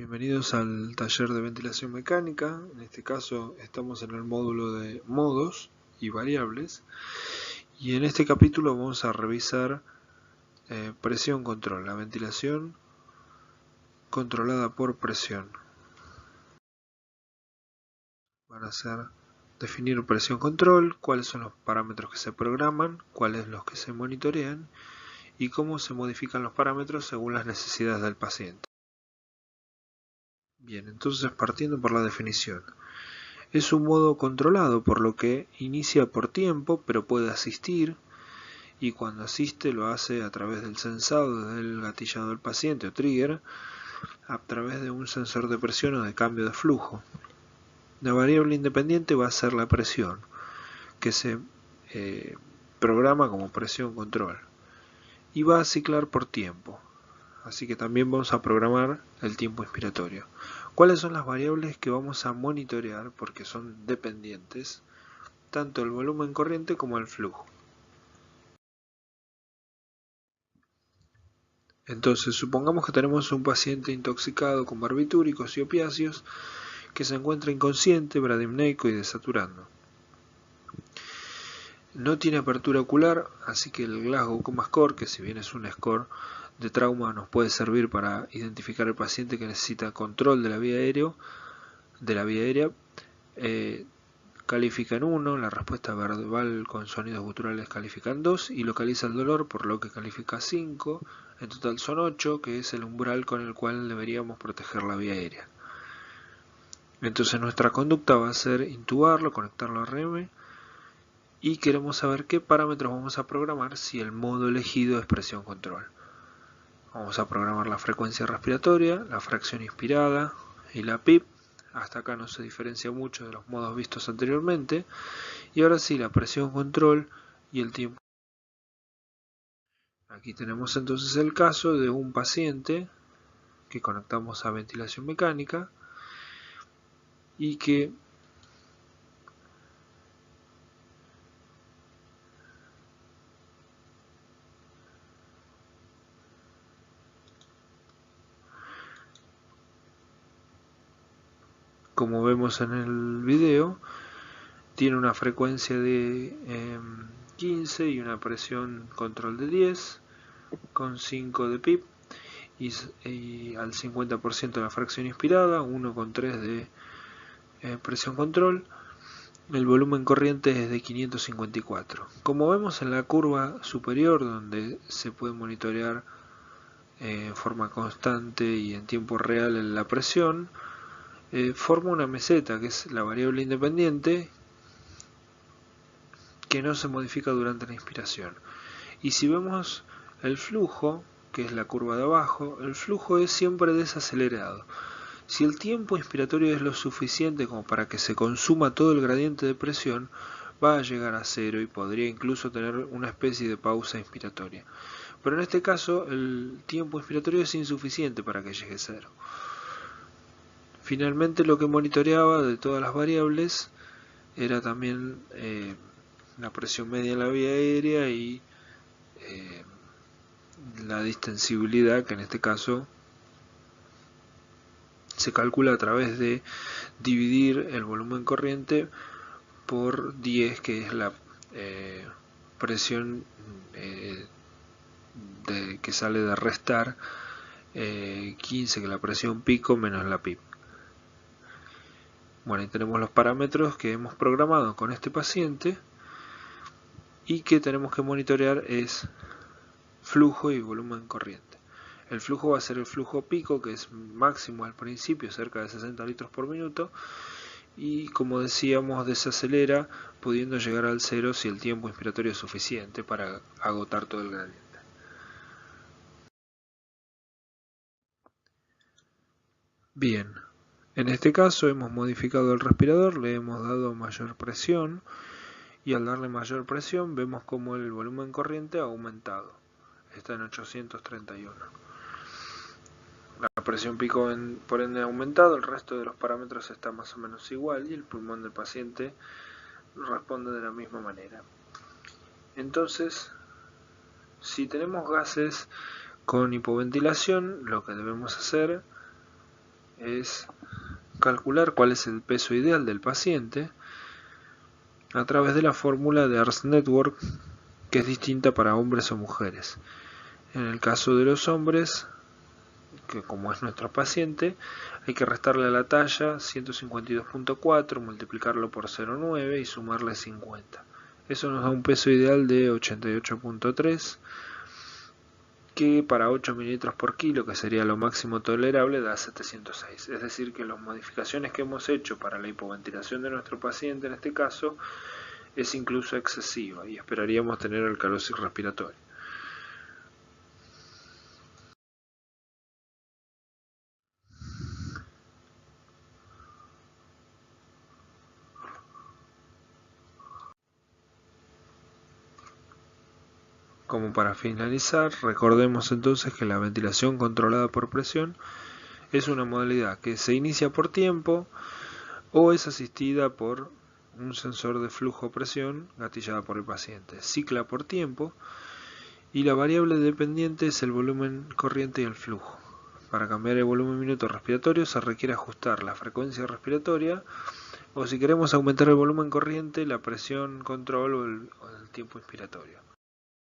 Bienvenidos al taller de ventilación mecánica. En este caso estamos en el módulo de modos y variables, y en este capítulo vamos a revisar presión control, la ventilación controlada por presión. Van a ser definir presión control, cuáles son los parámetros que se programan, cuáles los que se monitorean y cómo se modifican los parámetros según las necesidades del paciente. Bien, entonces partiendo por la definición. Es un modo controlado, por lo que inicia por tiempo, pero puede asistir, y cuando asiste lo hace a través del sensado del gatillado del paciente o trigger, a través de un sensor de presión o de cambio de flujo. La variable independiente va a ser la presión, que se programa como presión control, y va a ciclar por tiempo. Así que también vamos a programar el tiempo inspiratorio. ¿Cuáles son las variables que vamos a monitorear? Porque son dependientes, tanto el volumen corriente como el flujo. Entonces, supongamos que tenemos un paciente intoxicado con barbitúricos y opiáceos que se encuentra inconsciente, bradimneico y desaturando. No tiene apertura ocular, así que el Glasgow Coma Score, que si bien es un score de trauma, nos puede servir para identificar al paciente que necesita control de la vía aérea, califica en 1, la respuesta verbal con sonidos guturales califica en 2 y localiza el dolor, por lo que califica 5. En total son 8, que es el umbral con el cual deberíamos proteger la vía aérea. Entonces nuestra conducta va a ser intubarlo, conectarlo a RM, y queremos saber qué parámetros vamos a programar si el modo elegido es presión control. Vamos a programar la frecuencia respiratoria, la fracción inspirada y la PIP. Hasta acá no se diferencia mucho de los modos vistos anteriormente. Y ahora sí, la presión control y el tiempo. Aquí tenemos entonces el caso de un paciente que conectamos a ventilación mecánica y que como vemos en el video, tiene una frecuencia de 15 y una presión control de 10 con 5 de PIP y al 50% de la fracción inspirada, 1,3 de presión control. El volumen corriente es de 554. Como vemos en la curva superior, donde se puede monitorear en forma constante y en tiempo real la presión, forma una meseta, que es la variable independiente, que no se modifica durante la inspiración. Y si vemos el flujo, que es la curva de abajo, el flujo es siempre desacelerado. Si el tiempo inspiratorio es lo suficiente como para que se consuma todo el gradiente de presión, va a llegar a 0 y podría incluso tener una especie de pausa inspiratoria. Pero en este caso el tiempo inspiratorio es insuficiente para que llegue a 0. Finalmente, lo que monitoreaba de todas las variables era también la presión media en la vía aérea y la distensibilidad, que en este caso se calcula a través de dividir el volumen corriente por 10, que es la presión que sale de restar 15, que es la presión pico, menos la PIP. Bueno, y tenemos los parámetros que hemos programado con este paciente y que tenemos que monitorear es flujo y volumen corriente. El flujo va a ser el flujo pico, que es máximo al principio, cerca de 60 litros por minuto, y como decíamos, desacelera, pudiendo llegar al 0 si el tiempo inspiratorio es suficiente para agotar todo el gradiente. Bien, en este caso hemos modificado el respirador, le hemos dado mayor presión, y al darle mayor presión vemos como el volumen corriente ha aumentado, está en 831. La presión pico por ende ha aumentado, el resto de los parámetros está más o menos igual y el pulmón del paciente responde de la misma manera. Entonces, si tenemos gases con hipoventilación, lo que debemos hacer es calcular cuál es el peso ideal del paciente a través de la fórmula de Ars Network, que es distinta para hombres o mujeres. En el caso de los hombres, que como es nuestro paciente, hay que restarle a la talla 152.4, multiplicarlo por 0,9 y sumarle 50. Eso nos da un peso ideal de 88.3, que para 8 mililitros por kilo, que sería lo máximo tolerable, da 706. Es decir, que las modificaciones que hemos hecho para la hipoventilación de nuestro paciente, en este caso, es incluso excesiva y esperaríamos tener alcalosis respiratoria. Como para finalizar, recordemos entonces que la ventilación controlada por presión es una modalidad que se inicia por tiempo o es asistida por un sensor de flujo-presión gatillada por el paciente. Cicla por tiempo y la variable dependiente es el volumen corriente y el flujo. Para cambiar el volumen minuto respiratorio se requiere ajustar la frecuencia respiratoria, o si queremos aumentar el volumen corriente, la presión control o el tiempo inspiratorio.